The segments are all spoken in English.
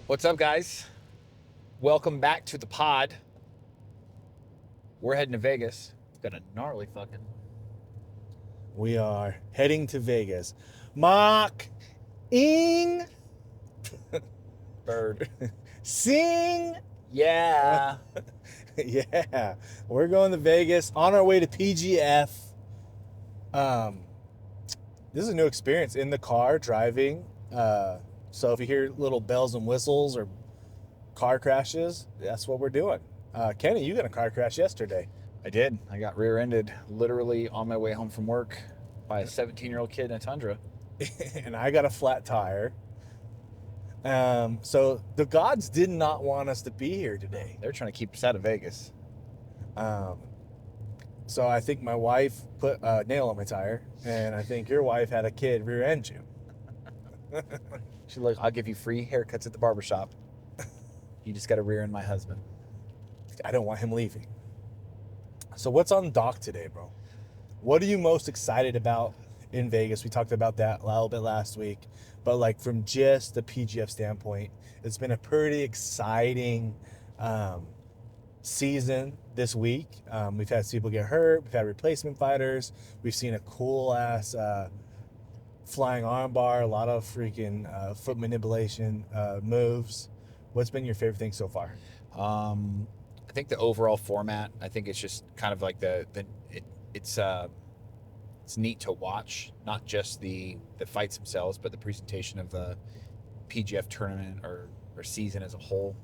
What's up, guys? Welcome back to the pod. We're heading to Vegas. Got a gnarly fucking. We are heading to Vegas. Ing Bird. Sing. Yeah. Yeah. We're going to Vegas on our way to PGF. This is a new experience in the car driving. So if you hear little bells and whistles or car crashes, that's what we're doing. Kenny, you got a car crash yesterday. I did. I got rear-ended literally on my way home from work by a 17-year-old kid in a Tundra. And I got a flat tire. So the gods did not want us to be here today. They're trying to keep us out of Vegas. So I think my wife put a nail on my tire, and I think your wife had a kid rear-end you. She's like, I'll give you free haircuts at the barbershop. You just got to rear-end my husband. I don't want him leaving. So what's on dock today, bro? What are you most excited about in Vegas? We talked about that a little bit last week, but like from just the PGF standpoint, it's been a pretty exciting season this week. We've had people get hurt. We've had replacement fighters. We've seen a cool ass flying armbar, a lot of freaking foot manipulation moves. What's been your favorite thing so far? I think the overall format, I think it's just kind of like it's neat to watch, not just the fights themselves, but the presentation of the PGF tournament or season as a whole.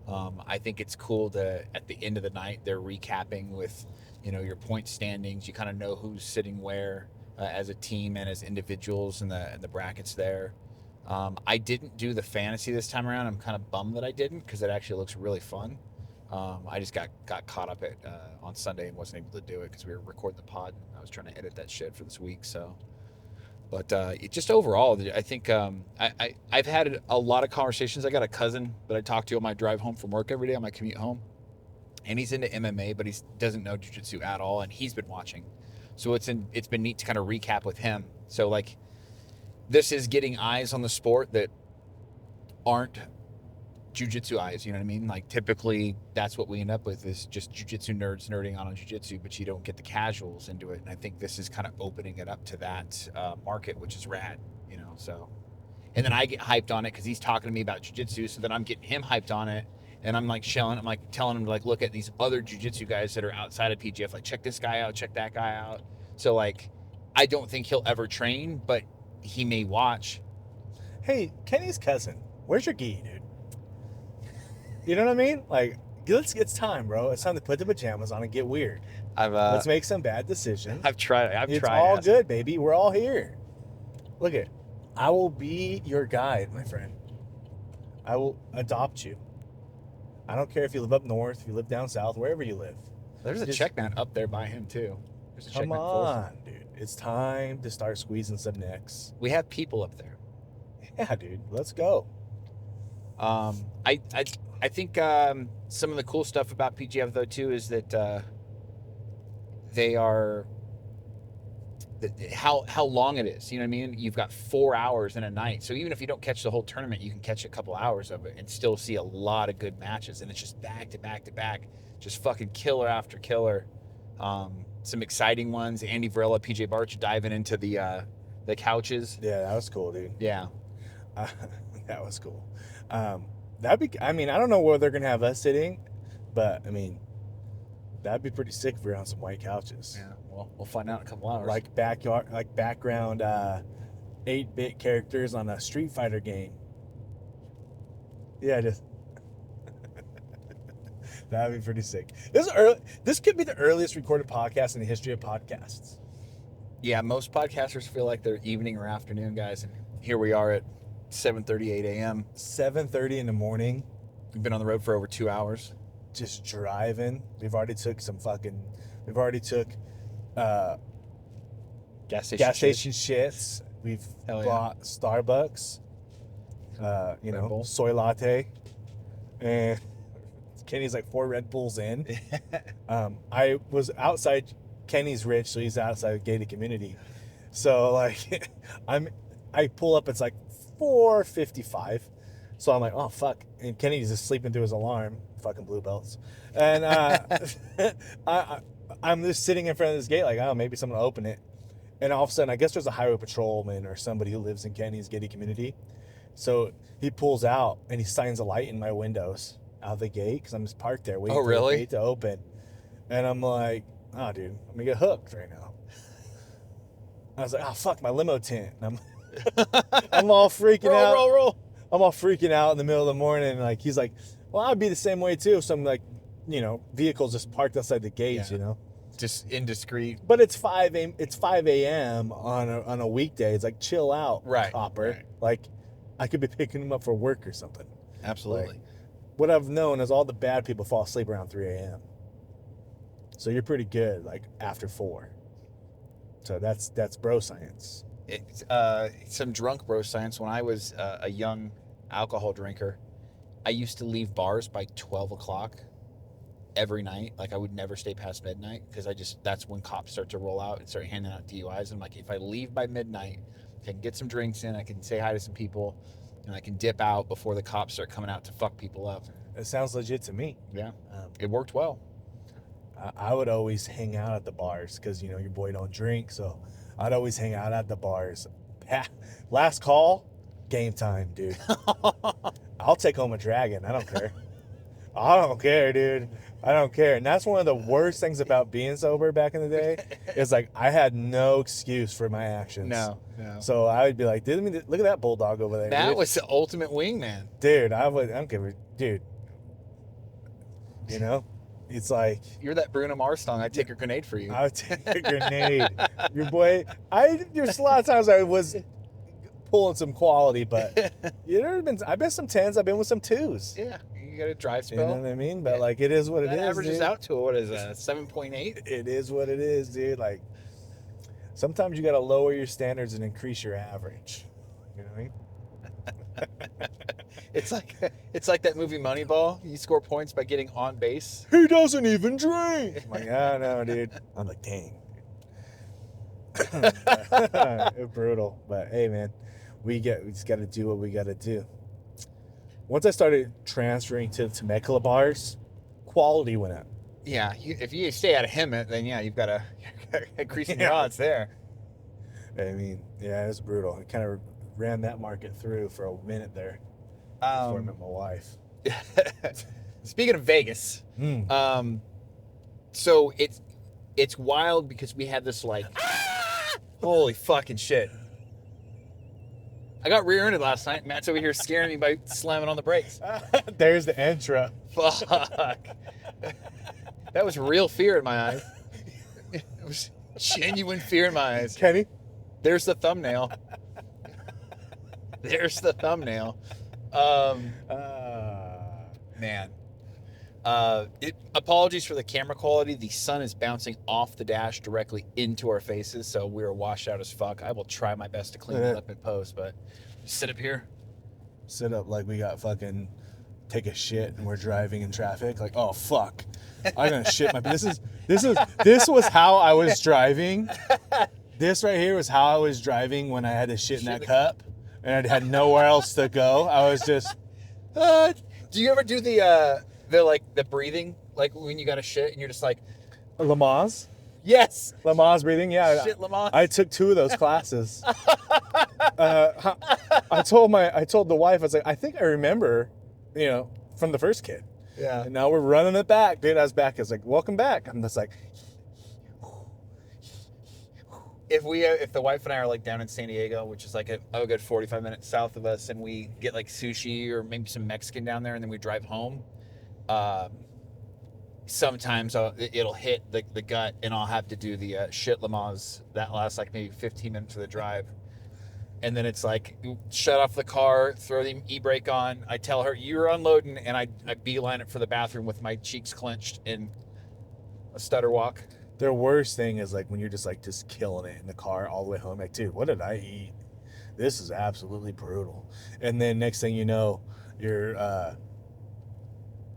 I think it's cool that at the end of the night, they're recapping with, your point standings. You kind of know who's sitting where as a team and as individuals in the brackets there. I didn't do the fantasy this time around. I'm kind of bummed that I didn't because it actually looks really fun. I just got caught up on Sunday and wasn't able to do it because we were recording the pod. I was trying to edit that shit for this week. So, but just overall, I think I've had a lot of conversations. I got a cousin that I talk to on my drive home from work every day on my commute home, and he's into MMA, but he doesn't know jiu-jitsu at all, and he's been watching. So it's been neat to kind of recap with him. So like, this is getting eyes on the sport that aren't jiu-jitsu eyes, you know what I mean? Like typically that's what we end up with is just jiu-jitsu nerds nerding on jiu-jitsu, but you don't get the casuals into it. And I think this is kind of opening it up to that market, which is rad, so. And then I get hyped on it because he's talking to me about jiu-jitsu, so then I'm getting him hyped on it. And I'm like telling him to like look at these other jiu-jitsu guys that are outside of PGF, like check this guy out, check that guy out. So like, I don't think he'll ever train, but he may watch. Hey, Kenny's cousin, where's your gi, dude? You know what I mean? Like, it's time, bro. It's time to put the pajamas on and get weird. Let's make some bad decisions. I've tried. It's all good, baby. We're all here. Look at, I will be your guide, my friend. I will adopt you. I don't care if you live up north, if you live down south, wherever you live. There's a checkman up there by him too. Come on, dude. It's time to start squeezing some necks. We have people up there. Yeah, dude. Let's go. I think some of the cool stuff about PGF though too is that they are how long it is. You know what I mean? You've got 4 hours in a night, so even if you don't catch the whole tournament, you can catch a couple hours of it and still see a lot of good matches. And it's just back to back to back, just fucking killer after killer. Some exciting ones. Andy Varela, PJ Barch diving into the couches. Yeah, that was cool, dude. Yeah, that was cool. I don't know where they're gonna have us sitting, but I mean, that'd be pretty sick if we were on some white couches. Yeah, well, we'll find out in a couple hours. Like background 8-bit characters on a Street Fighter game. Yeah, just that'd be pretty sick. This could be the earliest recorded podcast in the history of podcasts. Yeah, most podcasters feel like they're evening or afternoon guys, and here we are at 7:38 a.m. 7:30 in the morning. We've been on the road for over 2 hours. Just driving. We've already took gas station shits. We've bought Starbucks. Soy latte. And Kenny's like 4 Red Bulls in. I was outside. Kenny's rich, so he's outside the gated community. So like, I pull up. It's like 4:55. So I'm like, oh, fuck. And Kenny's just sleeping through his alarm. Fucking blue belts. And I'm just sitting in front of this gate like, oh, maybe someone will open it. And all of a sudden, I guess there's a highway patrolman or somebody who lives in Kenny's gated community. So he pulls out and he shines a light in my windows out the gate because I'm just parked there waiting for the gate to open. And I'm like, oh, dude, I'm going to get hooked right now. I was like, oh, fuck, my limo tent. And I'm all freaking out. Roll. I'm all freaking out in the middle of the morning. And like, he's like, well, I'd be the same way too. If some like, vehicles just parked outside the gates, Just indiscreet. But it's 5 a.m. on a weekday. It's like, chill out, right, copper. Right. Like, I could be picking him up for work or something. Absolutely. Like, what I've known is all the bad people fall asleep around 3 a.m. So you're pretty good, like, after 4. So that's bro science. It's some drunk bro science. When I was a young alcohol drinker, I used to leave bars by 12 o'clock every night. Like, I would never stay past midnight because that's when cops start to roll out and start handing out DUIs. And I'm like, if I leave by midnight, I can get some drinks in, I can say hi to some people, and I can dip out before the cops start coming out to fuck people up. It sounds legit to me. Yeah, it worked well. I would always hang out at the bars because, your boy don't drink. So I'd always hang out at the bars. Last call, game time, dude. I'll take home a dragon. I don't care. I don't care, dude. I don't care. And that's one of the worst things about being sober back in the day is like I had no excuse for my actions. No. So I would be like, dude, look at that bulldog over there. That dude. was the ultimate wingman. Dude, I don't give a dude. It's like you're that Bruno Mars song. I'd take a grenade for you. I would take a grenade. Your boy. There's a lot of times I was pulling some quality, but I've been some 10s. I've been with some 2s. Yeah. You got a dry spell. You know what I mean? But like, it is what it is. Averages out to what is that? 7.8. It is what it is, dude. Like, sometimes you got to lower your standards and increase your average. You know what I mean? It's like that movie Moneyball. You score points by getting on base. He doesn't even drink. I'm like, I know, dude. I'm like, dang. Brutal. But hey, man, we just got to do what we got to do. Once I started transferring to Temecula bars, quality went up. Yeah, if you stay out of Hemet, then yeah, you've got to increase your odds there. I mean, yeah, it was brutal. I kind of ran that market through for a minute there before I met my wife. Speaking of Vegas, so it's wild because we had this like, holy fucking shit. I got rear-ended last night. Matt's over here scaring me by slamming on the brakes. There's the intro. Fuck. That was real fear in my eyes. It was genuine fear in my eyes. Kenny? There's the thumbnail. There's the thumbnail. Man. Apologies for the camera quality. The sun is bouncing off the dash directly into our faces, so we're washed out as fuck. I will try my best to clean it up in post, but sit up here. Sit up like we got fucking take a shit and we're driving in traffic. Like, oh fuck, I'm gonna shit my. This was how I was driving. This right here was how I was driving when I had to shit in that cup and I had nowhere else to go. I was just. Do you ever do the breathing, like when you got to shit and you're just like Lamaze? Yes. Lamaze breathing, yeah. Shit Lamaze. I took 2 of those classes. I told the wife, I was like, I think I remember, from the first kid. Yeah. And now we're running it back, dude. I was back. I was like, welcome back. I'm just like. If the wife and I are like down in San Diego, which is like a good 45 minutes south of us, and we get like sushi or maybe some Mexican down there, and then we drive home, sometimes it'll hit the gut, and I'll have to do the shit Lamaze that lasts like maybe 15 minutes of the drive, and then it's like shut off the car, throw the e-brake on. I tell her you're unloading, and I beeline it for the bathroom with my cheeks clenched in a stutter walk. Their worst thing is like when you're just killing it in the car all the way home. Like, dude, what did I eat? This is absolutely brutal. And then next thing you know, you're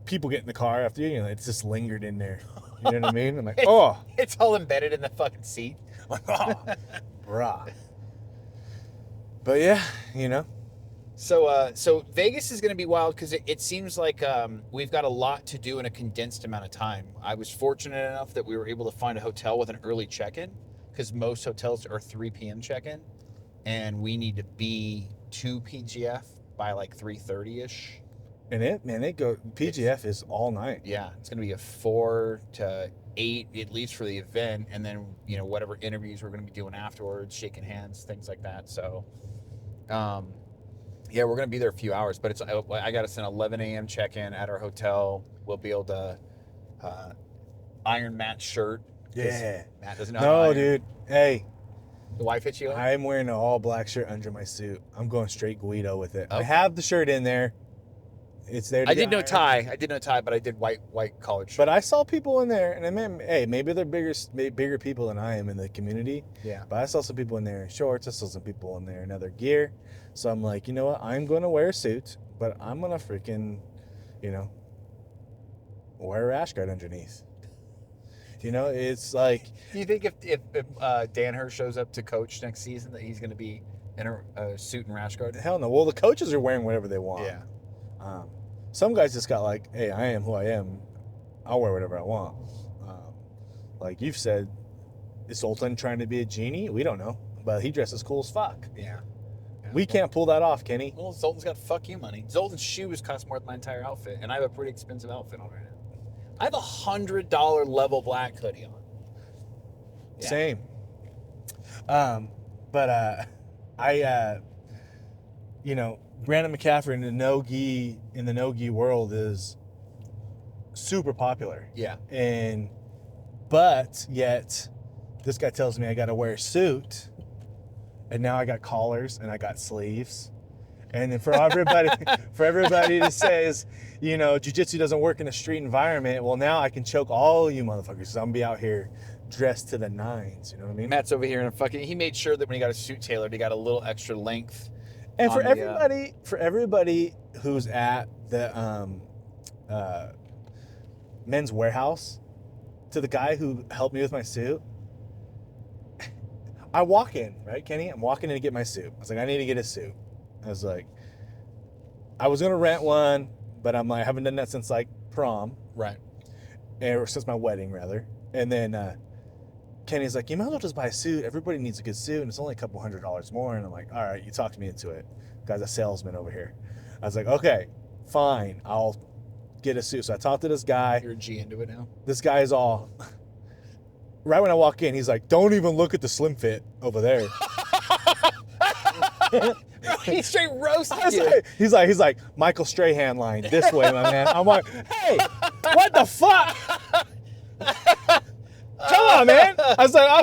people get in the car after you, it's just lingered in there. You know what I mean? I'm like, it's all embedded in the fucking seat. Like, oh, brah. But yeah, So Vegas is going to be wild because it seems like we've got a lot to do in a condensed amount of time. I was fortunate enough that we were able to find a hotel with an early check-in because most hotels are 3 p.m. check-in, and we need to be to PGF by like 3:30ish. And PGF is all night. Yeah, it's going to be a 4 to 8 at least for the event, and then whatever interviews we're going to be doing afterwards, shaking hands, things like that. So, yeah, we're going to be there a few hours, but I got us an 11 a.m. check-in at our hotel. We'll be able to iron Matt's shirt. Yeah. Matt doesn't know how to iron. Dude. Hey. The wife hit you up? I'm wearing an all black shirt under my suit. I'm going straight Guido with it. Oh. I have the shirt in there. It's there to I did no tie, but I did white collared shirt. But I saw people in there, and I mean, hey, maybe they're bigger people than I am in the community. Yeah. But I saw some people in there in shorts. I saw some people in there in other gear. So I'm like, you know what? I'm going to wear a suit, but I'm going to freaking, wear a rash guard underneath. It's like... Do you think if Dan Hirsch shows up to coach next season that he's going to be in a suit and rash guard? Hell no. Well, the coaches are wearing whatever they want. Yeah. Some guys just got like, hey, I am who I am. I'll wear whatever I want. Like you've said, is Zoltan trying to be a genie? We don't know. But he dresses cool as fuck. Yeah. We can't pull that off, Kenny. Well, Zoltan's got fuck you money. Zoltan's shoes cost more than my entire outfit, and I have a pretty expensive outfit on right now. I have a $100 level black hoodie on. Yeah. Same. Brandon McCaffrey in the no-gi world is super popular. Yeah. But yet this guy tells me I got to wear a suit, and now I got collars and I got sleeves. And then for everybody that says, jiu-jitsu doesn't work in a street environment, well, now I can choke all you motherfuckers because I'm going to be out here dressed to the nines. You know what I mean? Matt's over here he made sure that when he got a suit tailored, he got a little extra length. And for everybody who's at the Men's Warehouse, to the guy who helped me with my suit, I walk in, right, Kenny? I'm walking in to get my suit. I was like, I need to get a suit. I was like, I was going to rent one, but I'm like, I haven't done that since like prom. Right. Or since my wedding, rather. And then Kenny's like, you might as well just buy a suit. Everybody needs a good suit, and it's only a couple $100 more. And I'm like, all right, you talked me into it. Guy's a salesman over here. I was like, okay, fine, I'll get a suit. So I talked to this guy. You're a G into it now. This guy is all... Right when I walk in, he's like, don't even look at the slim fit over there. He straight roasted you. He's like, Michael Strahan line this way, my man. I'm like, hey, what the fuck? Come on, man. I was like, I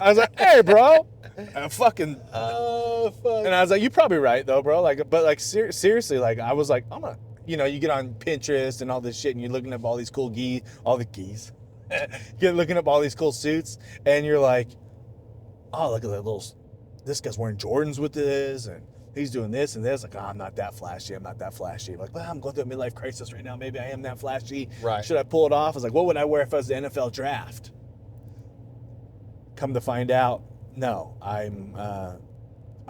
was like, hey, bro. Fucking. Oh, fuck. And I was like, you're probably right, though, bro. Seriously, I was like, you get on Pinterest and all this shit, and you're looking up all these cool you're looking up all these cool suits, and you're like, oh, look at that this guy's wearing Jordans with this, and he's doing this and this. Like, I'm not that flashy. I'm not that flashy. I'm like, well, I'm going through a midlife crisis right now. Maybe I am that flashy. Right. Should I pull it off? I was like, what would I wear if I was the NFL draft? Come to find out, no, I'm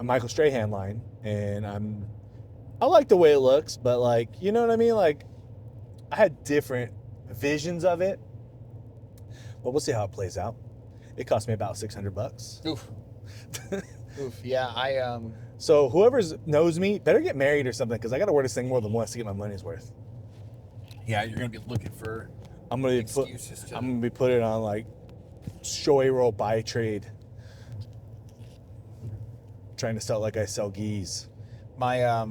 Michael Strahan line, and I like the way it looks, but you know what I mean? I had different visions of it, but we'll see how it plays out. It cost me about $600. Oof. Oof. Yeah, So whoever knows me better get married or something, because I got to wear this thing more than once to get my money's worth. Yeah, you're gonna be looking for. I'm gonna be putting it on Shoei buy trade. Trying to sell like I sell geese. My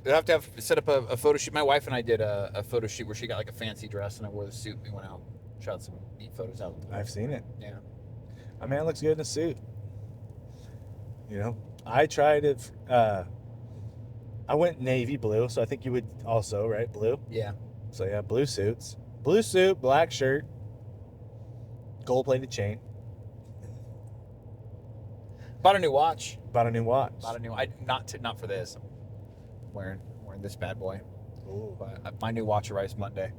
we have to set up a photo shoot. My wife and I did a photo shoot where she got a fancy dress and I wore the suit. We went out, shot some neat photos out. I've seen it. Yeah. My man looks good in a suit. I tried it. I went navy blue, so I think you would also, right? Blue? Yeah. So yeah, blue suits. Blue suit, black shirt, gold-plated chain. Bought a new watch. Not for this. I'm wearing this bad boy. Ooh. But my new watch arrives Monday.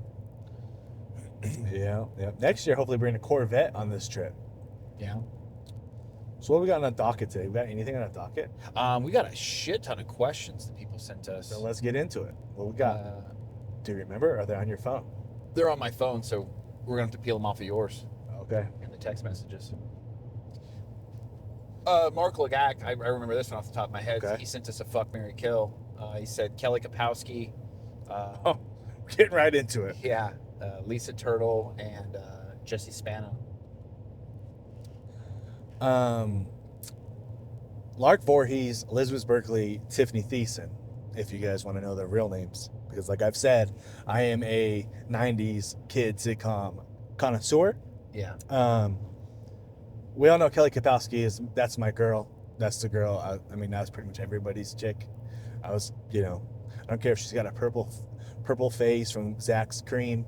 Yeah. Next year, hopefully bring a Corvette on this trip. Yeah. So what we got on the docket today? We got anything on the docket? We got a shit ton of questions that people sent us. Then let's get into it. What we got? Do you remember? Or are they on your phone? They're on my phone, so we're gonna have to peel them off of yours. Okay. In the text messages. Mark Lagac, I remember this one off the top of my head. Okay. He sent us a fuck, marry, kill. He said Kelly Kapowski. We're getting right into it. Yeah. Lisa Turtle and Jesse Spano. Lark Voorhees, Elizabeth Berkley, Tiffany Thiessen, if you guys want to know their real names. Because like I've said, I am a 90s kid sitcom connoisseur. Yeah. We all know Kelly Kapowski that's my girl. That's the girl. I mean, that's pretty much everybody's chick. I was, I don't care if she's got a purple face from Zach's cream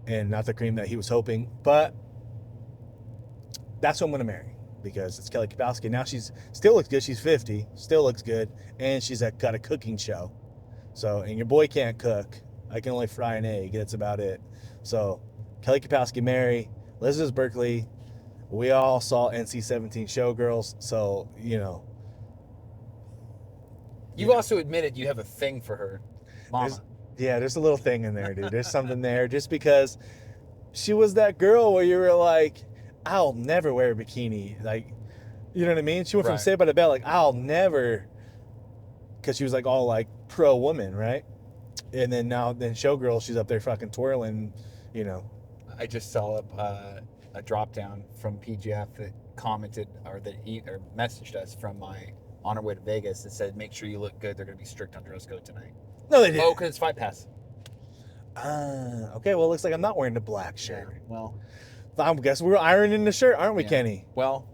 and not the cream that he was hoping, but that's who I'm going to marry because it's Kelly Kapowski. Now she's still looks good. She's 50, still looks good, and she's got a cooking show. So, and your boy can't cook. I can only fry an egg. That's about it. So, Kelly Kapowski, marry. Elizabeth Berkley. We all saw NC-17 Showgirls, so, You've also admitted you have a thing for her, Mama. There's a little thing in there, dude. There's something there just because she was that girl where you were like, I'll never wear a bikini. Like, you know what I mean? She went from Saved by the Bell, like, I'll never, because she was like all like pro-woman, right? And then Showgirl, she's up there fucking twirling, I just saw a drop down from PGF that commented or messaged us from on our way to Vegas that said, make sure you look good. They're going to be strict on dress code tonight. No, they didn't. Oh, because it's Fight Pass. Okay, well, it looks like I'm not wearing the black shirt. Yeah, well, I guess we're ironing the shirt, aren't we, Kenny? Well,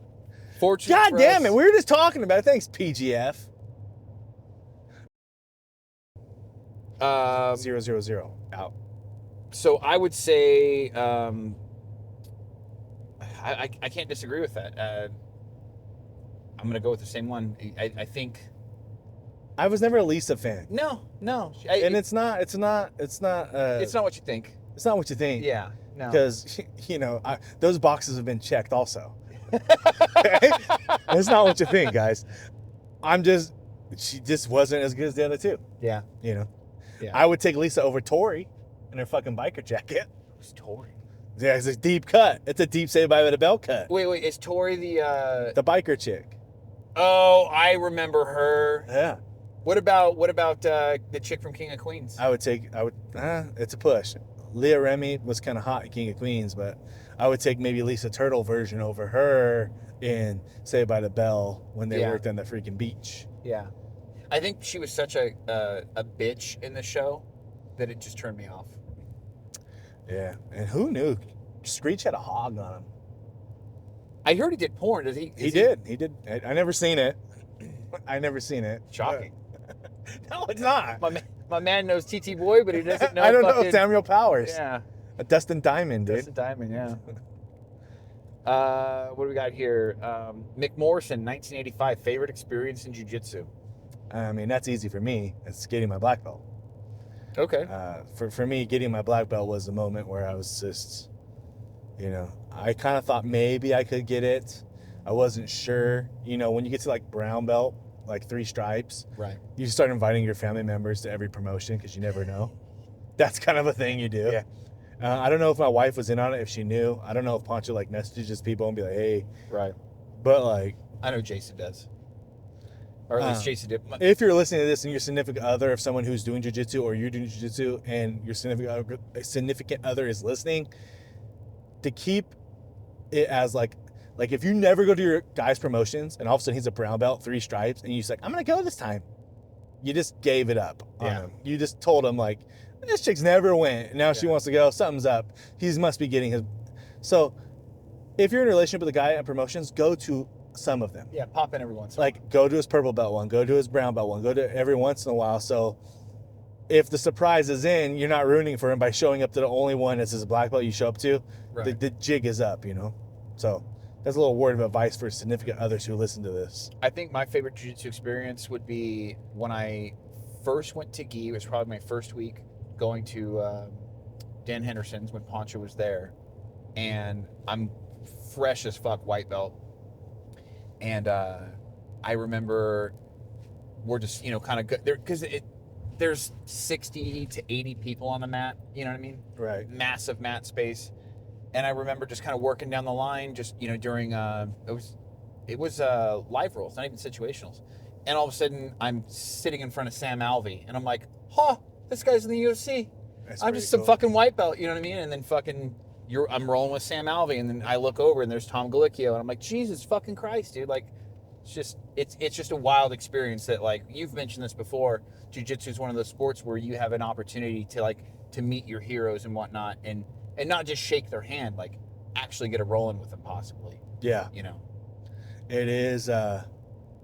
fortunately, God damn it, we were just talking about it. Thanks, PGF. 000 out. So I would say I can't disagree with that. I'm going to go with the same one. I think I was never a Lisa fan. No. And it's not it's not what you think. It's not what you think. Yeah. No. Because, those boxes have been checked also. Okay? It's not what you think, guys. She just wasn't as good as the other two. Yeah. Yeah. I I would take Lisa over Tori in her fucking biker jacket. Who's Tori? Yeah, it's a deep cut. It's a deep Saved by the Bell cut. Wait, is Tori the biker chick? Oh, I remember her. Yeah. What about the chick from King of Queens? It's a push. Leah Remy was kind of hot at King of Queens, but I would take maybe Lisa Turtle version over her in Saved by the Bell when they worked on the freaking beach. Yeah. I think she was such a bitch in the show that it just turned me off. Yeah, and who knew? Screech had a hog on him. I heard he did porn. Does he? He did. I never seen it. I never seen it. Shocking. No, it's not. My man knows TT Boy, but he doesn't know. I don't know Samuel Powers. Yeah. A Dustin Diamond, dude. Dustin Diamond, yeah. What do we got here? Mick Morrison, 1985, favorite experience in jiu-jitsu. I mean, that's easy for me. It's getting my black belt. Okay. For me, getting my black belt was the moment where I was just, I kind of thought maybe I could get it. I wasn't sure. When you get to like brown belt, like 3 stripes, right? You start inviting your family members to every promotion because you never know. That's kind of a thing you do. Yeah. I don't know if my wife was in on it, if she knew. I don't know if Poncho like messages people and be like, hey. Right. But like. I know Jason does. Or at least Jason did. If you're listening to this and your significant other of someone who's doing jiu-jitsu or you're doing jiu-jitsu and your significant other is listening, to keep it as like if you never go to your guy's promotions and all of a sudden he's a brown belt, 3 stripes, and you're just like, I'm going to go this time. You just gave it up on him. You just told him like, this chick's never went. And now she wants to go. Something's up. He must be getting his. So if you're in a relationship with a guy at promotions, go to some of them. Yeah, pop in every once in a while. Like, go to his purple belt one, go to his brown belt one, go to every once in a while. So if the surprise is in, you're not ruining for him by showing up to the only one that's his black belt you show up to. Right. The jig is up, So that's a little word of advice for significant others who listen to this. I think my favorite jiu-jitsu experience would be when I first went to gi. It was probably my first week going to Dan Henderson's when Poncho was there. And I'm fresh as fuck white belt. And I remember we're just, kind of good there because there's 60 to 80 people on the mat. You know what I mean? Right. Massive mat space. And I remember just kind of working down the line, just during it was live rolls, not even situationals. And all of a sudden, I'm sitting in front of Sam Alvey, and I'm like, "Huh, this guy's in the UFC. I'm just some fucking white belt." You know what I mean? And then I'm rolling with Sam Alvey, and then I look over, and there's Tom Galicchio, and I'm like, "Jesus fucking Christ, dude!" Like, it's just a wild experience that, like, you've mentioned this before. Jiu-jitsu is one of those sports where you have an opportunity to meet your heroes and whatnot, and not just shake their hand, like actually get a roll in with them possibly. Yeah. It is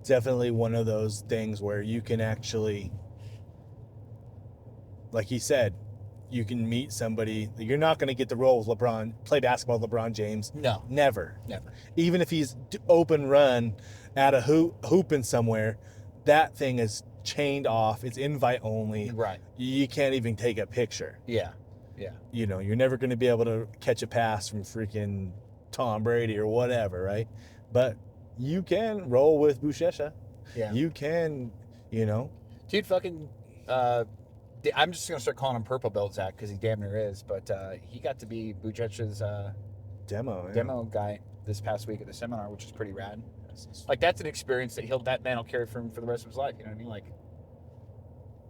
definitely one of those things where you can actually, like he said, you can meet somebody. You're not going to get the role with play basketball with LeBron James. No. Never. Never. Even if he's open run at a hooping somewhere, that thing is chained off. It's invite only. Right. You can't even take a picture. Yeah. Yeah. You're never going to be able to catch a pass from freaking Tom Brady or whatever, right? But you can roll with Buchecha. Yeah. You can, Dude, fucking, I'm just going to start calling him Purple Belt Zach because he damn near is, but he got to be Buchecha's demo guy this past week at the seminar, which is pretty rad. Like, that's an experience that man will carry for the rest of his life, you know what I mean? Like,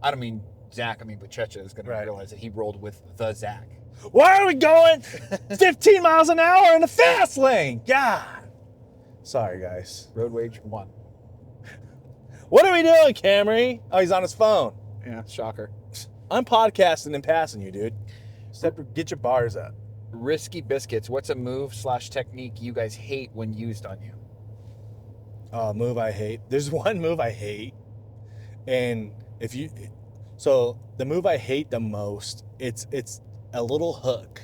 I don't mean Zach, I mean Buchecha is going to realize that he rolled with the Zach. Why are we going 15 miles an hour in the fast lane? God. Sorry, guys. Road Rage 1. What are we doing, Camry? Oh, he's on his phone. Yeah, shocker. I'm podcasting and passing you, dude. Get your bars up. Risky Biscuits, what's a move/technique you guys hate when used on you? Oh, move I hate. There's one move I hate. And so the move I hate the most, it's a little hook.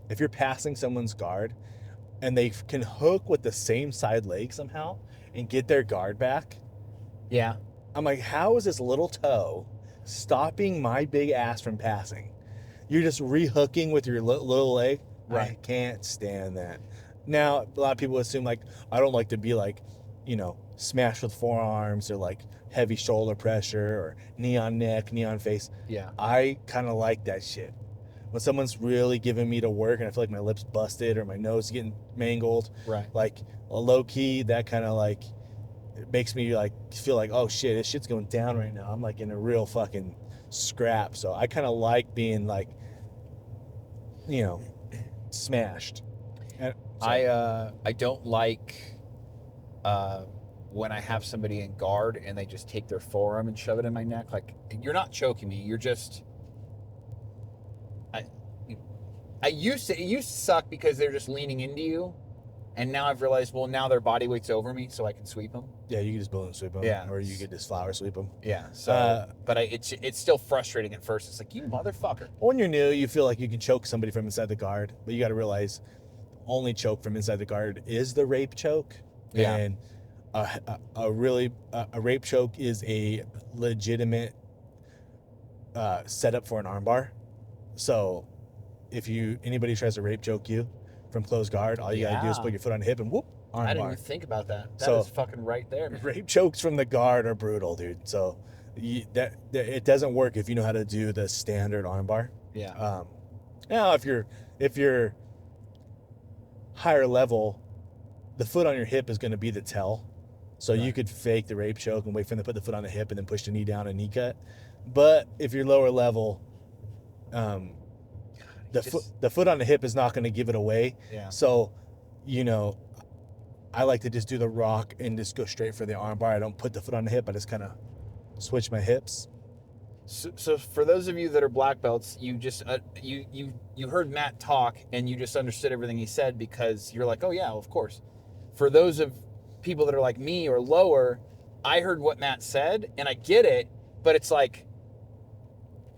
If you're passing someone's guard and they can hook with the same side leg somehow and get their guard back. Yeah. I'm like, how is this little toe stopping my big ass from passing? You're just re-hooking with your little leg. Right. I can't stand that. Now, a lot of people assume, like, I don't like to be, like, smashed with forearms or, like, heavy shoulder pressure or knee on neck, knee on face. Yeah. I kind of like that shit. When someone's really giving me to work and I feel like my lips busted or my nose getting mangled. Right. Like, a low-key, that kind of, like, it makes me, like, feel like, oh, shit, this shit's going down right now. I'm, like, in a real fucking scrap. So I kind of like being, like, smashed. I don't like when I have somebody in guard and they just take their forearm and shove it in my neck. Like, you're not choking me. You're just... it used to suck because they're just leaning into you. And now I've realized, well, now their body weight's over me, so I can sweep them. Yeah, you can just balloon sweep them. Yeah. Or you could just flower sweep them. Yeah. So, but it's still frustrating at first. It's like, you motherfucker. When you're new, you feel like you can choke somebody from inside the guard, but you got to realize, only choke from inside the guard is the rape choke. Yeah. And a rape choke is a legitimate setup for an armbar. So, if anybody tries to rape choke you from closed guard, all you got to do is put your foot on the hip and whoop, armbar. I didn't even think about that. That is fucking right there, man. Rape chokes from the guard are brutal, dude. So it doesn't work if you know how to do the standard armbar. Yeah. Now, if you're higher level, the foot on your hip is going to be the tell. So you could fake the rape choke and wait for them to put the foot on the hip and then push the knee down and knee cut. But if you're lower level, the foot on the hip is not going to give it away. Yeah. So, I like to just do the rock and just go straight for the armbar. I don't put the foot on the hip. I just kind of switch my hips. So for those of you that are black belts, you just you heard Matt talk and you just understood everything he said because you're like, oh yeah, of course. For those of people that are like me or lower, I heard what Matt said and I get it, but it's like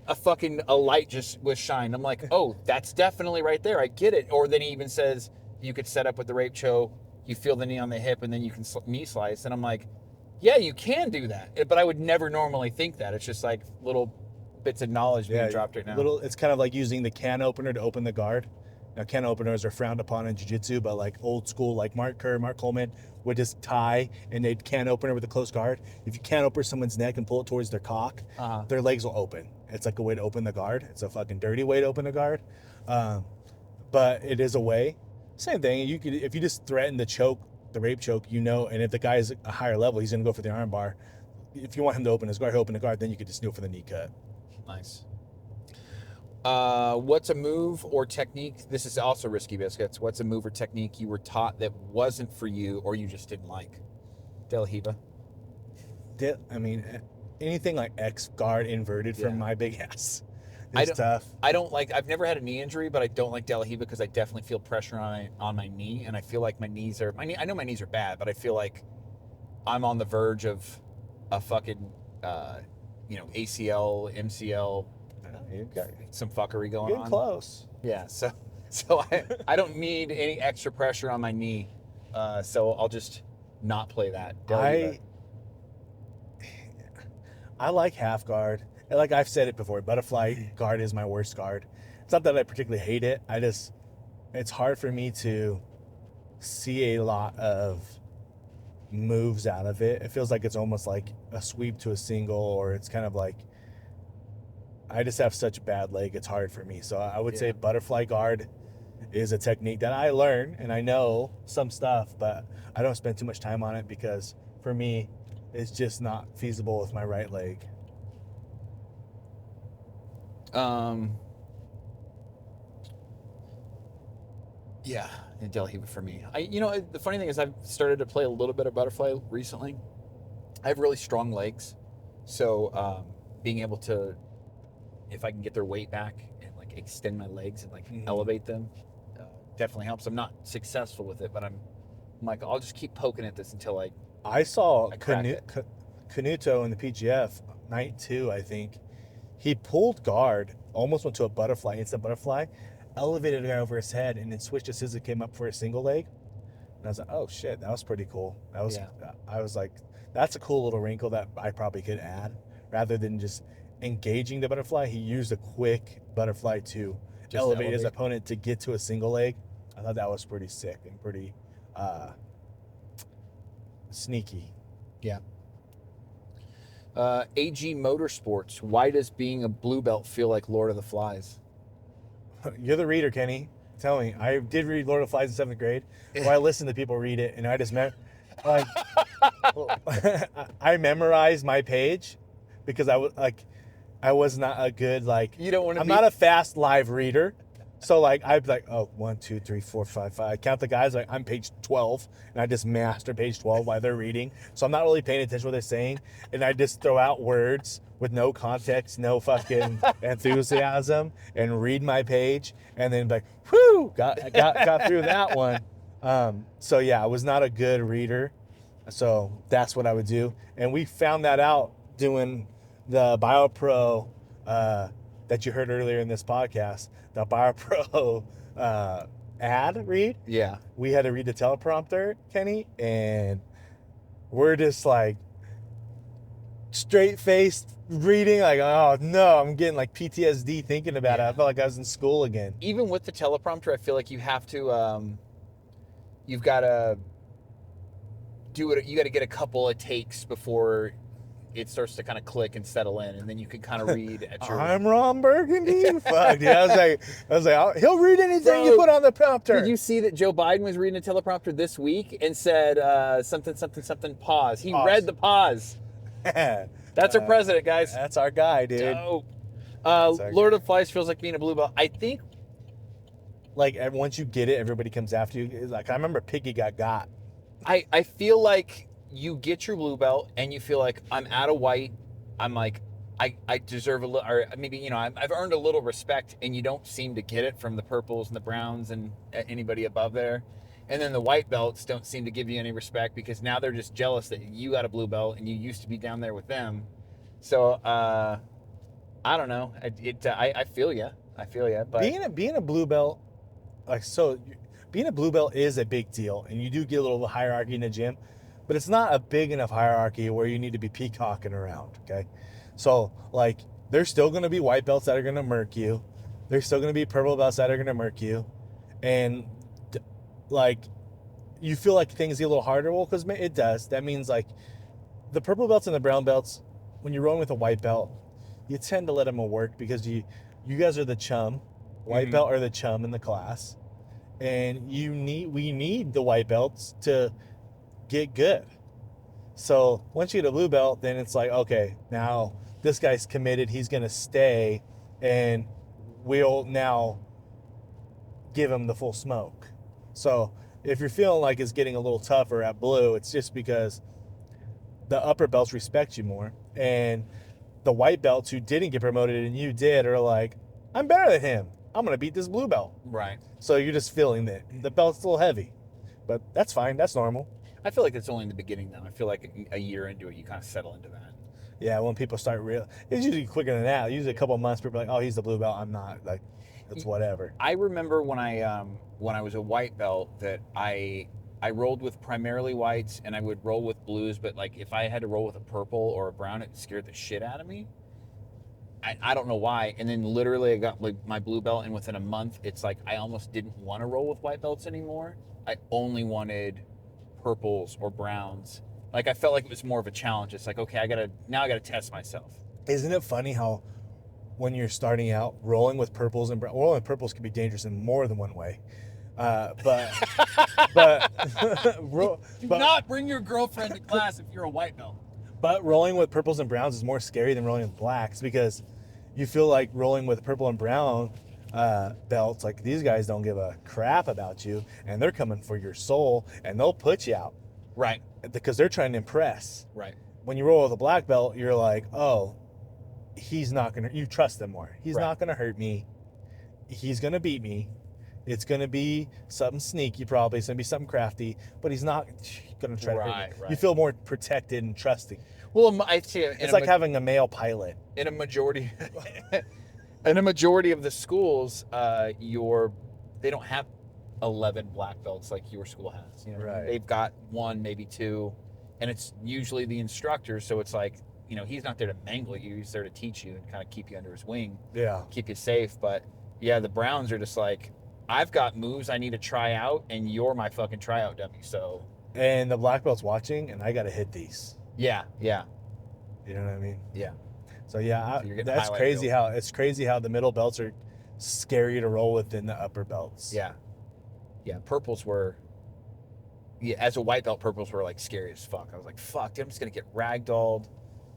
a light just was shined. I'm like, oh, that's definitely right there. I get it. Or then he even says you could set up with the rape choke, you feel the knee on the hip, and then you can knee slice. And I'm like, yeah, you can do that. But I would never normally think that. It's just like little bits of knowledge being dropped right now. It's kind of like using the can opener to open the guard. Now, can openers are frowned upon in jiu-jitsu, but like old school, like Mark Kerr, Mark Coleman would just tie and they'd can opener with a close guard. If you can open someone's neck and pull it towards their cock, their legs will open. It's like a way to open the guard. It's a fucking dirty way to open the guard. But it is a way. Same thing. You could, if you just threaten the choke, the rape choke, and if the guy is a higher level, he's going to go for the arm bar. If you want him to open his guard, he'll open the guard. Then you could just do it for the knee cut. Nice. What's a move or technique? This is also Risky Biscuits. What's a move or technique you were taught that wasn't for you or you just didn't like? De La Riva. I mean, anything like X guard inverted from my big ass is tough. I've never had a knee injury, but I don't like De La Riva because I definitely feel pressure on my knee, and I feel like I know my knees are bad, but I feel like I'm on the verge of a fucking, ACL, MCL, some fuckery going on. Getting close. Yeah, so I don't need any extra pressure on my knee, so I'll just not play that. I like half guard. Like I've said it before, butterfly guard is my worst guard. It's not that I particularly hate it. It's hard for me to see a lot of moves out of it. It feels like it's almost like a sweep to a single, or it's kind of like, I just have such a bad leg. It's hard for me. So I would say butterfly guard is a technique that I learn, and I know some stuff, but I don't spend too much time on it because for me, it's just not feasible with my right leg. Yeah, De La Riva for me. The funny thing is I've started to play a little bit of butterfly recently. I have really strong legs, so being able to, if I can get their weight back and like extend my legs and like elevate them, definitely helps. I'm not successful with it, but I'm like, I'll just keep poking at this until I saw Canuto in the PGF, night 2, I think. He pulled guard, almost went to a butterfly, instant butterfly, elevated the guy over his head, and then switched to scissors, came up for a single leg. And I was like, oh shit, that was pretty cool. I was like, that's a cool little wrinkle that I probably could add. Rather than just engaging the butterfly, he used a quick butterfly to elevate his opponent to get to a single leg. I thought that was pretty sick and pretty sneaky. Yeah. AG Motorsports. Why does being a blue belt feel like Lord of the Flies? You're the reader, Kenny. Tell me. I did read Lord of the Flies in 7th grade. Well, I listened to people read it, and I just I memorized my page because I was not a good I'm not a fast live reader. So I'd be like, oh, 1, 2, 3, 4, 5, 5. I count the guys, like I'm page 12, and I just master page 12 while they're reading. So I'm not really paying attention to what they're saying, and I just throw out words with no context, no fucking enthusiasm, and read my page, and then like, whew, got through that one. So yeah, I was not a good reader. So that's what I would do, and we found that out doing the BioPro that you heard earlier in this podcast. The BioPro ad read. Yeah. We had to read the teleprompter, Kenny, and we're just like straight-faced reading, like, oh no, I'm getting like PTSD thinking about it. I felt like I was in school again. Even with the teleprompter, I feel like you have to, you've got to do it. You got to get a couple of takes before it starts to kind of click and settle in, and then you can kind of read at your. I'm Ron Burgundy. Fuck, dude. I was like, he'll read anything you put on the prompter. Did you see that Joe Biden was reading a teleprompter this week and said something pause? He read the pause. That's our president, guys. That's our guy, dude. Dope. Lord of the Flies feels like being a blue belt. I think. Like once you get it, everybody comes after you. Like I remember Piggy got. I feel like you get your blue belt and you feel like I'm out of white. I'm like, I deserve a little, or maybe, I've earned a little respect, and you don't seem to get it from the purples and the browns and anybody above there. And then the white belts don't seem to give you any respect because now they're just jealous that you got a blue belt and you used to be down there with them. So, I don't know. I feel you. But Being a blue belt, being a blue belt is a big deal, and you do get a little hierarchy in the gym. But it's not a big enough hierarchy where you need to be peacocking around, okay? So, there's still going to be white belts that are going to murk you. There's still going to be purple belts that are going to murk you. and like you feel like things get a little harder. Well, because it does. That means like the purple belts and the brown belts, when you're rolling with a white belt, you tend to let them work because you guys are the chum. White belt are the chum in the class, and we need the white belts to get good. So once you get a blue belt, then it's like, okay, now this guy's committed. He's gonna stay, and we'll now give him the full smoke. So if you're feeling like it's getting a little tougher at blue, it's just because the upper belts respect you more, and the white belts who didn't get promoted and you did are like, I'm better than him. I'm gonna beat this blue belt. Right. So you're just feeling that the belt's a little heavy, but that's fine. That's normal. I feel like it's only in the beginning though. I feel like a year into it, you kind of settle into that. Yeah, when people start it's usually quicker than that. Usually a couple of months, people are like, oh, he's the blue belt. I'm not. Like, it's whatever. I remember when I was a white belt that I rolled with primarily whites and I would roll with blues, but like if I had to roll with a purple or a brown, it scared the shit out of me. I don't know why. And then literally I got like my blue belt, and within a month, it's like I almost didn't want to roll with white belts anymore. I only wanted purples or browns. Like I felt like it was more of a challenge. It's like, okay, I gotta test myself. Isn't it funny how when you're starting out, rolling with purples and browns, rolling with purples can be dangerous in more than one way. But Do not bring your girlfriend to class if you're a white belt. But rolling with purples and browns is more scary than rolling with blacks, because you feel like rolling with purple and brown belts, like these guys don't give a crap about you, and they're coming for your soul, and they'll put you out. Right. Because they're trying to impress. Right. When you roll with a black belt, you're like, oh, he's not going to, you trust him more. He's not going to hurt me. He's going to beat me. It's going to be something sneaky, probably. It's going to be something crafty, but he's not going to try to hurt me. You feel more protected and trusting. Well, I see. It's like having a male pilot. In a majority, of the schools, they don't have 11 black belts like your school has. You know, right. They've got one, maybe two, and it's usually the instructor. So it's like, you know, he's not there to mangle you. He's there to teach you and kind of keep you under his wing. Yeah. Keep you safe. But yeah, the Browns are just like, I've got moves I need to try out, and you're my fucking tryout dummy. So. And the black belt's watching, and I got to hit these. Yeah. Yeah. You know what I mean? Yeah. So yeah, that's crazy how the middle belts are scary to roll with than the upper belts. Yeah. Yeah. Purples were. Yeah, as a white belt, purples were like scary as fuck. I was like, fuck, dude, I'm just gonna get ragdolled,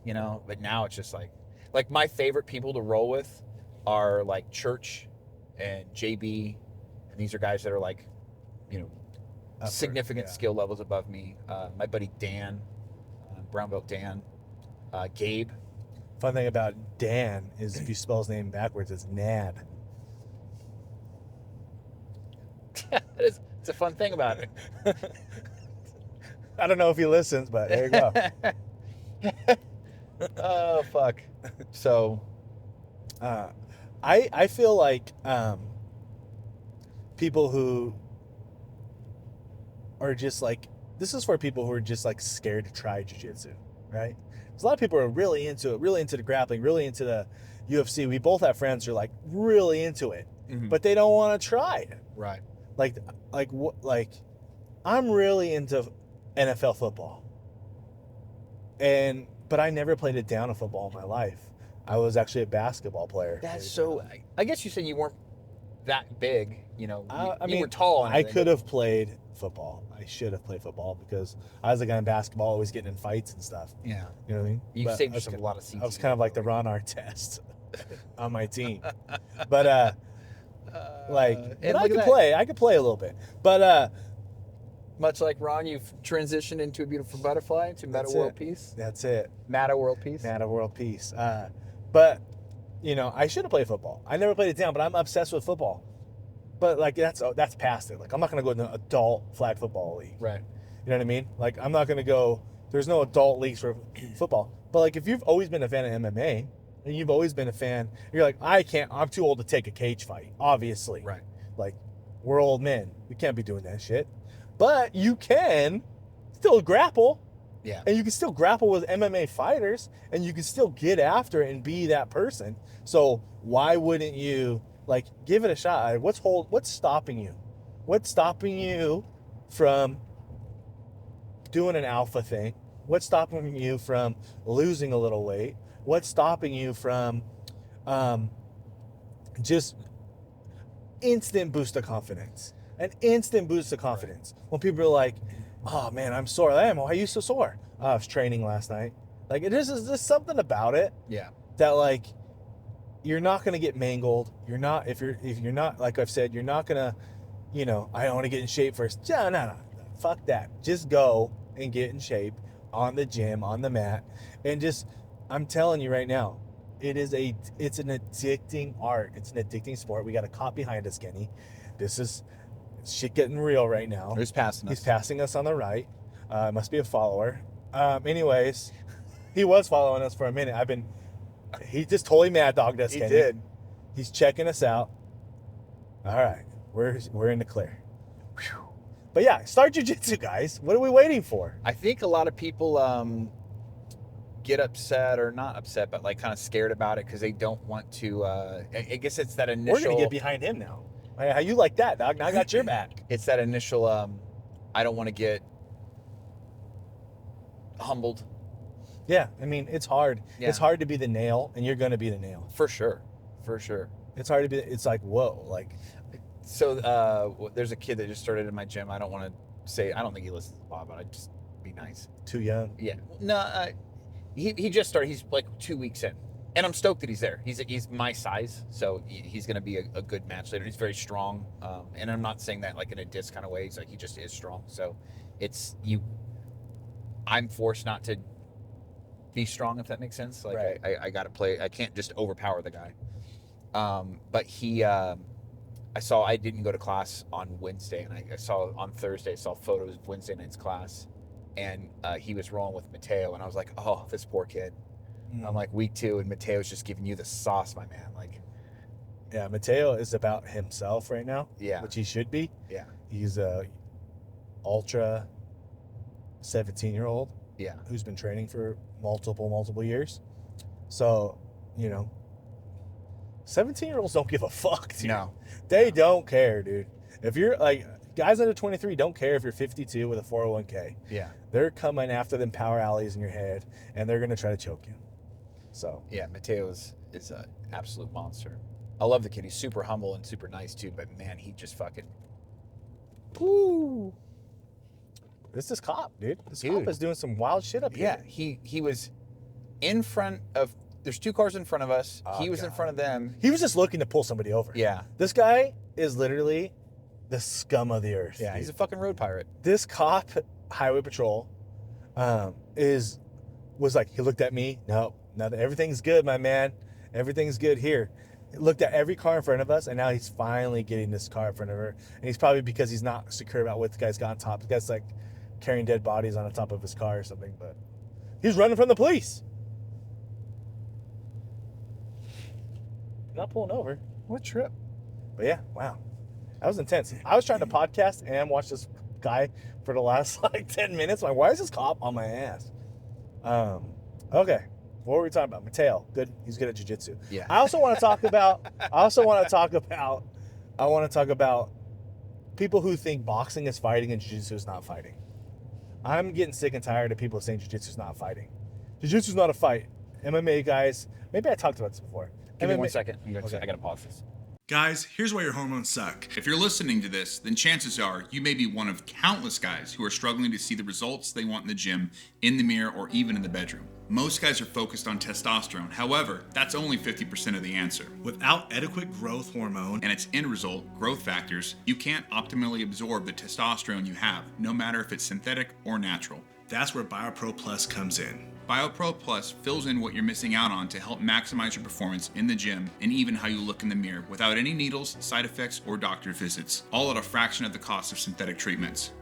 you know. But now it's just like my favorite people to roll with are like Church and JB, and these are guys that are like, you know, significant skill levels above me. My buddy Dan, brown belt Dan, Gabe. Fun thing about Dan is if you spell his name backwards, it's Nad. It's a fun thing about it. I don't know if he listens, but there you go. Oh, fuck. So, I feel like people who are just like, this is for people who are just like scared to try jiu-jitsu, right? Because a lot of people are really into it, really into the grappling, really into the UFC. We both have friends who are like really into it, but they don't want to try it. Right. Like I'm really into NFL football, but I never played it down in football in my life. I was actually a basketball player. That's so. I guess you said you weren't that big. You know, you were tall. I could have played football. I should have played football because I was the guy in basketball always getting in fights and stuff. Yeah. You know what I mean? You saved yourself a lot of seats. I was kind of like the Ron Artest on my team. But I could play. I could play a little bit. But much like Ron, you've transitioned into a beautiful butterfly, into Meta World Peace. That's it. Meta World Peace. Meta World Peace. But you know, I should have played football. I never played it down, but I'm obsessed with football. But like that's past it. Like I'm not gonna go to an adult flag football league. Right. You know what I mean? Like I'm not gonna go. There's no adult leagues for football. But like if you've always been a fan of MMA and you've always been a fan, you're like, I'm too old to take a cage fight. Obviously. Right. Like we're old men. We can't be doing that shit. But you can still grapple. Yeah. And you can still grapple with MMA fighters, and you can still get after it and be that person. So why wouldn't you like give it a shot? What's stopping you? What's stopping you from doing an alpha thing? What's stopping you from losing a little weight? What's stopping you from just instant boost of confidence? An instant boost of confidence. When people are like, oh man, I'm sore. Why are you so sore? I was training last night. Like, there's just something about it. Yeah. That like, you're not gonna get mangled. You're not, if you're not, like I've said, you're not gonna, I don't want to get in shape first. No. Fuck that. Just go and get in shape on the gym, on the mat. And just, I'm telling you right now, it's an addicting art. It's an addicting sport. We got a cop behind us, Kenny. This is shit getting real right now. He's passing us. He's passing us on the right. Must be a follower. Anyways, he was following us for a minute. He just totally mad dogged us, Kenny. He did. He's checking us out. All right. We're in the clear. Whew. But yeah, start jiu-jitsu, guys. What are we waiting for? I think a lot of people get upset, or not upset, but like kind of scared about it because they don't want to. I guess it's that initial. We're gonna get behind him now. How you like that, dog? Now I got your back. It's that initial. I don't want to get humbled. Yeah, I mean it's hard. Yeah. It's hard to be the nail, and you're gonna be the nail. For sure. It's hard to be. It's like whoa, like. So there's a kid that just started in my gym. I don't want to say. I don't think he listens to Bob, but I'd just be nice. Too young. Yeah. No. He just started. He's like 2 weeks in, and I'm stoked that he's there. He's my size, so he's going to be a good match leader. He's very strong, and I'm not saying that like in a diss kind of way. He's like, he just is strong. So it's you. I'm forced not to be strong, if that makes sense. Like right. I got to play. I can't just overpower the guy. But he. I didn't go to class on Wednesday, and I saw on Thursday. I saw photos of Wednesday night's class, and he was rolling with Mateo, and I was like, oh, this poor kid. I'm like week 2, and Mateo's just giving you the sauce, my man. Like, yeah, Mateo is about himself right now. Yeah, which he should be. Yeah, he's a ultra 17-year-old. Yeah, who's been training for multiple years. So, 17-year-olds don't give a fuck, dude. No. They don't care, dude. If you're like, guys under 23 don't care if you're 52 with a 401k. Yeah. They're coming after them power alleys in your head, and they're going to try to choke you. So. Yeah, Mateo is an absolute monster. I love the kid. He's super humble and super nice, too, but man, he just fucking. Woo. This is cop, dude. This cop is doing some wild shit up here. Yeah, he was in front of. There's 2 cars in front of us. Oh, he was in front of them. He was just looking to pull somebody over. Yeah. This guy is literally the scum of the earth. Yeah, dude. he's a fucking road pirate. This cop, highway patrol, was like, he looked at me. No, everything's good, my man. Everything's good here. He looked at every car in front of us, and now he's finally getting this car in front of her. And he's probably because he's not secure about what the guy's got on top. The guy's like carrying dead bodies on the top of his car or something, but he's running from the police. Not pulling over. What trip? But yeah, wow. That was intense. I was trying to podcast and watch this guy for the last like 10 minutes. I'm like, why is this cop on my ass? Okay. What were we talking about? Mateo. Good. He's good at jiu-jitsu. Yeah. I want to talk about people who think boxing is fighting and jiu-jitsu is not fighting. I'm getting sick and tired of people saying jiu-jitsu is not fighting. Jiu-jitsu is not a fight. MMA guys, maybe I talked about this before. Give me 1 second. Okay. I got to pause this. Guys, here's why your hormones suck. If you're listening to this, then chances are you may be one of countless guys who are struggling to see the results they want in the gym, in the mirror, or even in the bedroom. Most guys are focused on testosterone. However, that's only 50% of the answer. Without adequate growth hormone and its end result, growth factors, you can't optimally absorb the testosterone you have, no matter if it's synthetic or natural. That's where BioPro Plus comes in. BioPro Plus fills in what you're missing out on to help maximize your performance in the gym and even how you look in the mirror without any needles, side effects, or doctor visits, all at a fraction of the cost of synthetic treatments.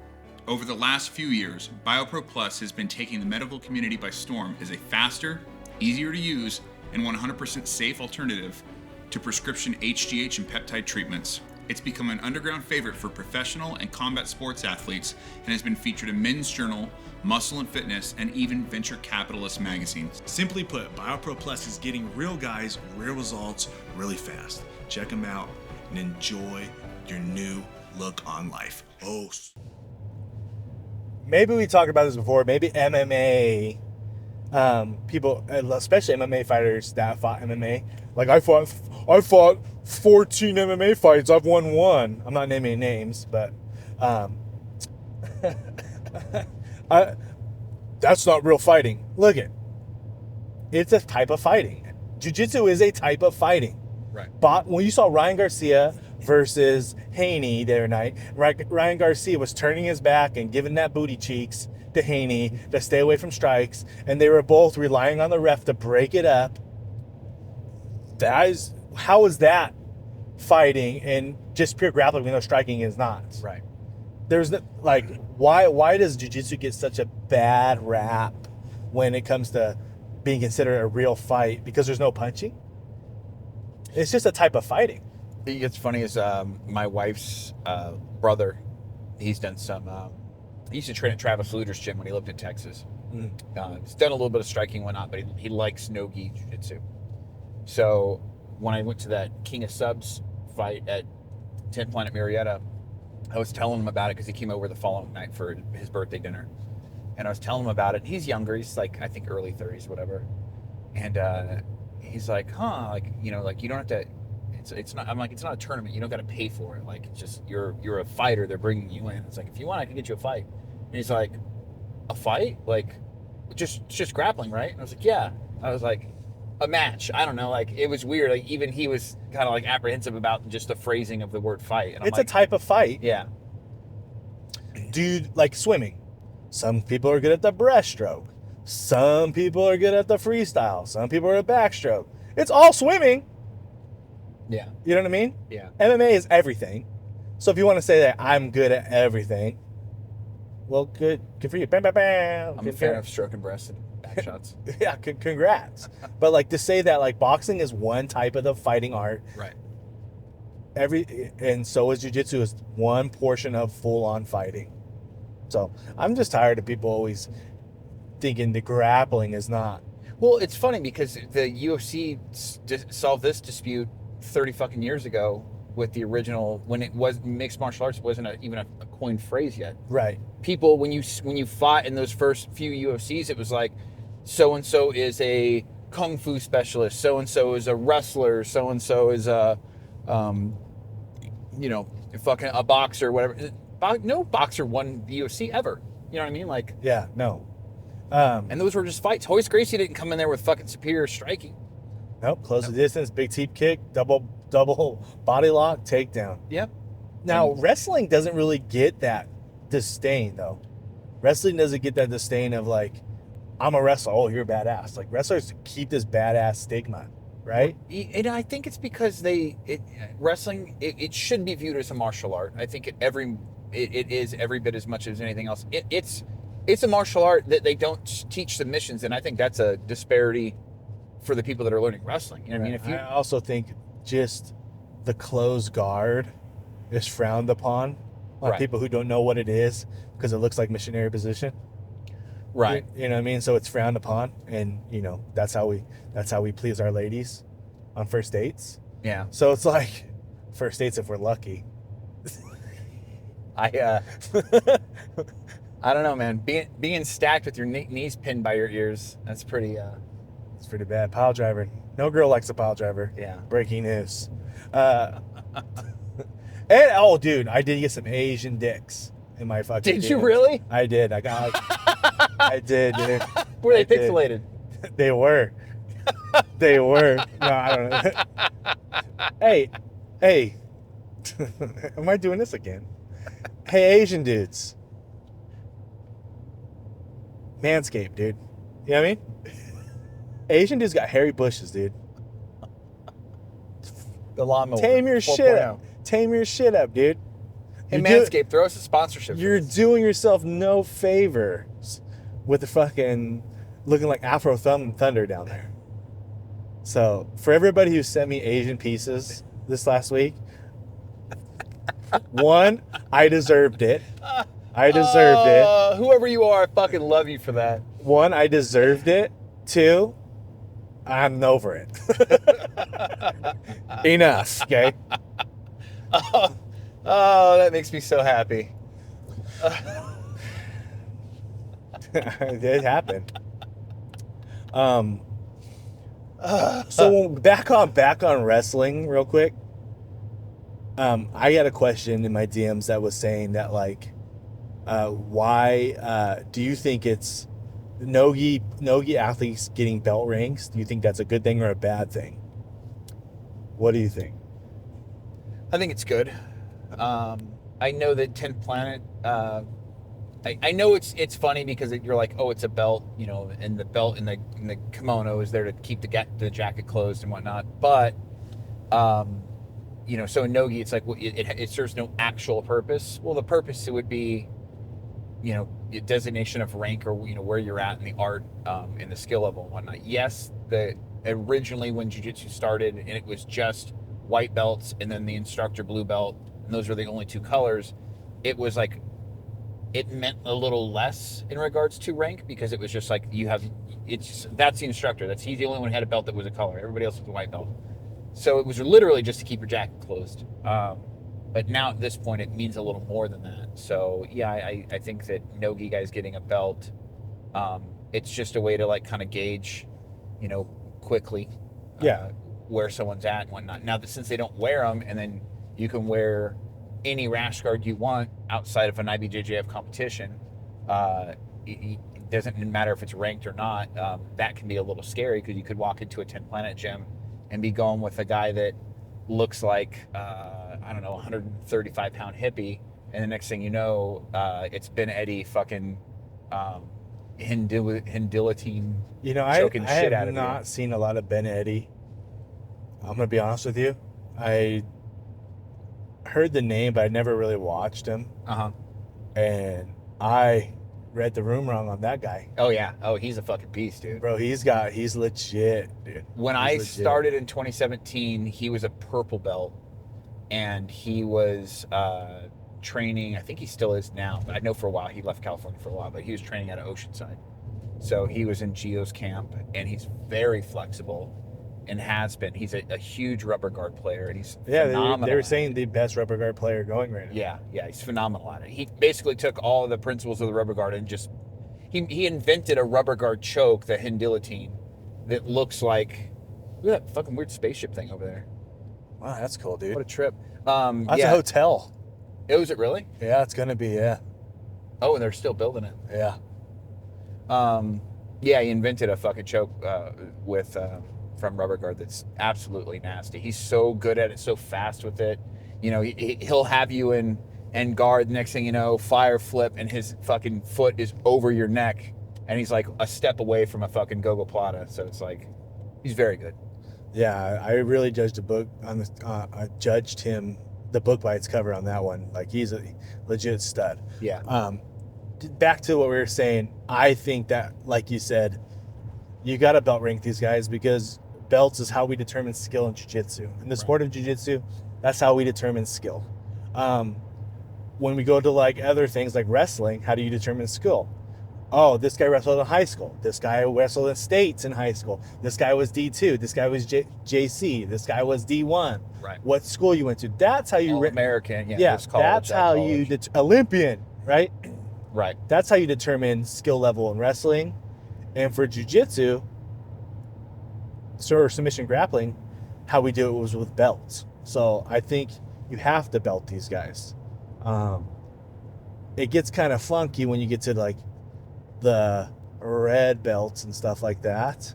Over the last few years, BioPro Plus has been taking the medical community by storm as a faster, easier to use, and 100% safe alternative to prescription HGH and peptide treatments. It's become an underground favorite for professional and combat sports athletes and has been featured in Men's Journal, Muscle and Fitness, and even venture capitalist magazines. Simply put, BioPro Plus is getting real guys, real results, really fast. Check them out and enjoy your new look on life. Oh, Maybe we talked about this before. Maybe MMA people, especially MMA fighters that fought MMA. Like I fought 14 MMA fights. I've won one. I'm not naming names, but that's not real fighting. Look it's a type of fighting. Jiu-jitsu is a type of fighting. Right. But when you saw Ryan Garcia versus Haney the other night, Ryan Garcia was turning his back and giving that booty cheeks to Haney to stay away from strikes, and they were both relying on the ref to break it up. How is that fighting and just pure grappling when no striking is not? Right. There's why does jiu-jitsu get such a bad rap when it comes to being considered a real fight? Because there's no punching? It's just a type of fighting. I think it's funny is my wife's brother, he's done some, he used to train at Travis Luter's gym when he lived in Texas. He's done a little bit of striking and whatnot, but he likes no-gi jiu-jitsu. So when I went to that King of Subs fight at 10 Planet Marietta, I was telling him about it because he came over the following night for his birthday dinner. And I was telling him about it. He's younger. He's like, I think early 30s, whatever. And he's like, you don't have to, it's not, I'm like, it's not a tournament. You don't got to pay for it. Like, it's just, you're a fighter. They're bringing you in. It's like, if you want, I can get you a fight. And he's like, a fight? Like, just grappling, right? And I was like, yeah. I was like, a match. I don't know. Like, it was weird. Like, even he was kind of like apprehensive about just the phrasing of the word fight. And It's a type of fight. Yeah. Dude, like swimming. Some people are good at the breaststroke. Some people are good at the freestyle. Some people are at backstroke. It's all swimming. Yeah. You know what I mean? Yeah. MMA is everything. So if you want to say that I'm good at everything, well, good for you. Bam, bam, bam. I'm a fan of stroking breasts and back shots. Yeah, congrats. But like to say that like boxing is one type of the fighting art. Right. And so is jiu-jitsu is one portion of full-on fighting. So I'm just tired of people always thinking the grappling is not. Well, it's funny because the UFC solved this dispute 30 fucking years ago with the original, when it was mixed martial arts, wasn't even a coined phrase yet. Right. People, when you fought in those first few UFCs, it was like, so-and-so is a kung fu specialist, so-and-so is a wrestler, so-and-so is a, fucking a boxer, whatever. No boxer won the UFC ever. You know what I mean? Like, Yeah, no. and those were just fights. Hoist Gracie didn't come in there with fucking superior striking. Nope, close the distance, big teep kick, double body lock, takedown. Yep. Now, wrestling doesn't really get that disdain, though. Wrestling doesn't get that disdain of, like, I'm a wrestler. Oh, you're badass. Like, wrestlers keep this badass stigma, right? And I think it's because wrestling should be viewed as a martial art. I think it is every bit as much as anything else. It's a martial art that they don't teach submissions, and I think that's a disparity for the people that are learning wrestling. You know what I mean? I also think just the closed guard is frowned upon by Right. people who don't know what it is because it looks like missionary position. Right. You know what I mean? So it's frowned upon, and that's how we please our ladies on first dates. Yeah. So it's like first dates if we're lucky. I don't know, man. Being stacked with your knees pinned by your ears, that's pretty. It's pretty bad. Pile driver. No girl likes a pile driver. Yeah. Breaking news. Dude, I did get some Asian dicks in my fucking. Did you DMs. really? I did. I got. I did, dude. Were they I did. pixelated? They were. They were. No, I don't know. Hey. Am I doing this again? Hey, Asian dudes. Manscaped, dude. You know what I mean? Asian dudes got hairy bushes, dude. The lawnmower. Tame your 4.0. shit up. Tame your shit up, dude. Hey, You're Manscaped, throw us a sponsorship. You're doing yourself no favors with the fucking looking like Afro Thunder down there. So, for everybody who sent me Asian pieces this last week, one, I deserved it. I deserved it. Whoever you are, I fucking love you for that. One, I deserved it. Two, I'm over it. Enough, okay? Oh, that makes me so happy. It happened. So back on wrestling real quick. I got a question in my DMs that was saying that like, why do you think it's nogi athletes getting belt ranks? Do you think that's a good thing or a bad thing? What do you think? I think it's good. I know that 10th Planet. I know it's funny because you're like, oh, it's a belt, you know, and the belt and the kimono is there to keep the jacket closed and whatnot. But, you know, so in nogi, it's like it serves no actual purpose. Well, the purpose would be, you know, designation of rank or you know where you're at in the art, in the skill level and whatnot. Yes, originally when jiu-jitsu started and it was just white belts and then the instructor blue belt, and those were the only two colors. It was like it meant a little less in regards to rank because it was just like that's the instructor. He's the only one who had a belt that was a color. Everybody else was a white belt. So it was literally just to keep your jacket closed. But now at this point, it means a little more than that. So yeah, I think that nogi guys getting a belt, it's just a way to like kind of gauge, you know, quickly, where someone's at and whatnot. Now that since they don't wear them, and then you can wear any rash guard you want outside of an IBJJF competition, it doesn't matter if it's ranked or not. That can be a little scary because you could walk into a 10 Planet gym and be going with a guy that looks like, I don't know, 135 pound hippie. And the next thing you know, it's Ben Eddie fucking Hindillatine. You know, I have not seen a lot of Ben Eddie. I'm going to be honest with you. I heard the name, but I never really watched him. And I read the room wrong on that guy. Oh, yeah. Oh, he's a fucking beast, dude. Bro, he's legit, dude. When I started in 2017, he was a purple belt. And he was training, I think he still is now, but I know for a while, he left California for a while, but he was training out of Oceanside. So he was in Gio's camp, and he's very flexible and has been. He's a huge rubber guard player, and he's phenomenal. They were saying the best rubber guard player going right now. Yeah, he's phenomenal at it. He basically took all of the principles of the rubber guard and just, he invented a rubber guard choke, the Hindillatine, that looks like, look at that fucking weird spaceship thing over there. Wow, that's cool, dude. What a trip. That's a hotel. Oh, is it really? Yeah, it's going to be, yeah. Oh, and they're still building it. Yeah. Yeah, he invented a fucking choke from rubber guard that's absolutely nasty. He's so good at it, so fast with it. You know, he'll have you in guard. The next thing you know, fire flip, and his fucking foot is over your neck, and he's like a step away from a fucking gogo plata. So it's like, he's very good. Yeah, I really judged the book on this. I judged the book by its cover on that one. Like, he's a legit stud. Yeah. Back to what we were saying. I think that, like you said, you got to belt rank these guys because belts is how we determine skill in jiu-jitsu. In the sport of jiu-jitsu, that's how we determine skill. When we go to like other things like wrestling, how do you determine skill? Oh, this guy wrestled in high school. This guy wrestled in states in high school. This guy was D2. This guy was JC. This guy was D1. Right. What school you went to? That's how you American. Yeah, that's how you Olympian, right? Right. That's how you determine skill level in wrestling. And for jiu-jitsu, or submission grappling, how we do it was with belts. So I think you have to belt these guys. It gets kind of funky when you get to like the red belts and stuff like that.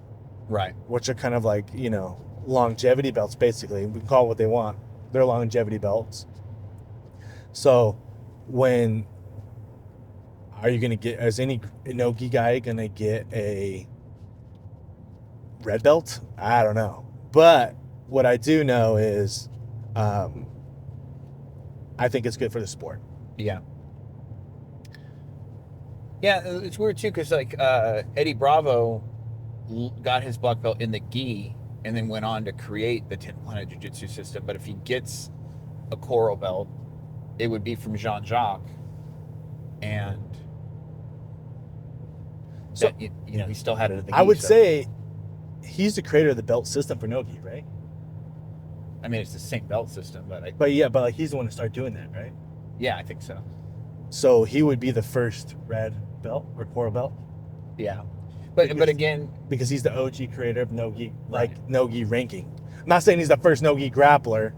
Right. Which are kind of like, you know, longevity belts, basically. We can call it what they want. They're longevity belts. So are you going to get, is any nogi guy going to get a red belt? I don't know. But what I do know is I think it's good for the sport. Yeah. Yeah, it's weird too because like Eddie Bravo got his black belt in the gi and then went on to create the 10 Planet Jiu-Jitsu system. But if he gets a coral belt, it would be from Jean-Jacques. And so, you know, he still had it in the gi. I would say he's the creator of the belt system for nogi, right? I mean, it's the same belt system, but But like he's the one to start doing that, right? yeah, I think so. So he would be the first red belt or coral belt. Yeah, but again, because he's the OG creator of no-gi, Right. like no-gi ranking. I'm not saying he's the first no-gi grappler,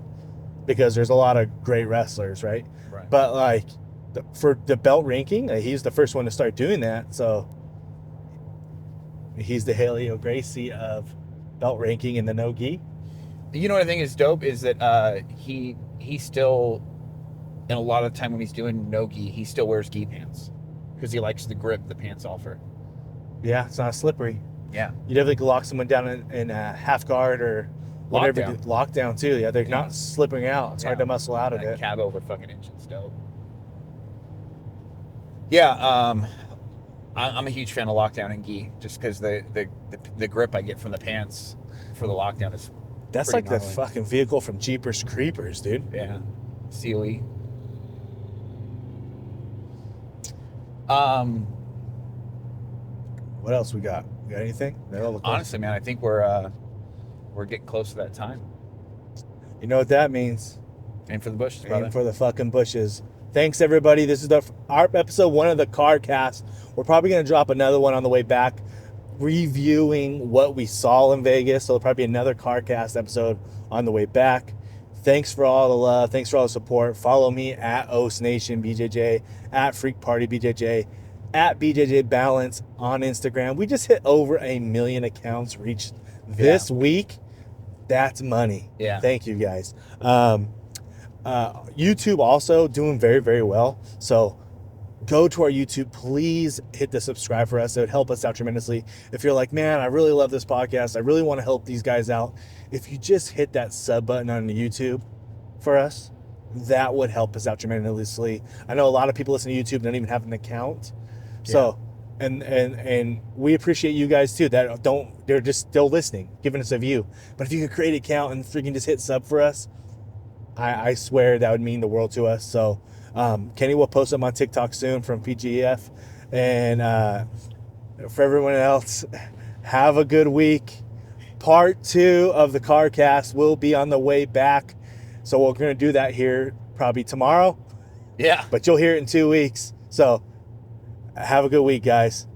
because there's a lot of great wrestlers, right? right. But like for the belt ranking, he's the first one to start doing that. So he's the Helio Gracie of belt ranking in the no-gi. You know what I think is dope is that he still, and a lot of the time when he's doing no gi, he still wears gi pants because he likes the grip the pants offer. Yeah, it's not slippery. Yeah, You definitely can lock someone down in a half guard or whatever. Lockdown. Lockdown too. Yeah, they're Yeah. not slipping out. It's hard Yeah. to muscle out of that it. cab over fucking engine's dope. Yeah, I'm a huge fan of lockdown and gi just because the grip I get from the pants for the lockdown is That's pretty like the gnarly. fucking vehicle from Jeepers Creepers, dude. Yeah, Sealy. What else we got? We got anything? They're all the questions. Honestly, man, I think we're getting close to that time. You know what that means? Aim for the bushes, brother. Aim for the fucking bushes. Thanks, everybody. This is our episode 1 of the CarCast. We're probably going to drop another one on the way back, reviewing what we saw in Vegas. So there'll probably be another CarCast episode on the way back. Thanks for all the love. Thanks for all the support. Follow me at OsNation BJJ, at Freak Party BJJ, at BJJ Balance on Instagram. We just hit over 1 million accounts reached this week. That's money. Yeah. Thank you, guys. YouTube also doing very, very well. So go to our YouTube. Please hit the subscribe for us. It would help us out tremendously. If you're like, man, I really love this podcast, I really want to help these guys out. If you just hit that sub button on the YouTube for us, that would help us out tremendously. I know a lot of people listen to YouTube and don't even have an account. So, and we appreciate you guys too that they're just still listening, giving us a view. But if you could create an account and freaking just hit sub for us, I swear that would mean the world to us. So Kenny will post them on TikTok soon from PGF. And for everyone else, have a good week. Part 2 of the CarCast will be on the way back. So we're going to do that here probably tomorrow. Yeah. But you'll hear it in 2 weeks. So have a good week, guys.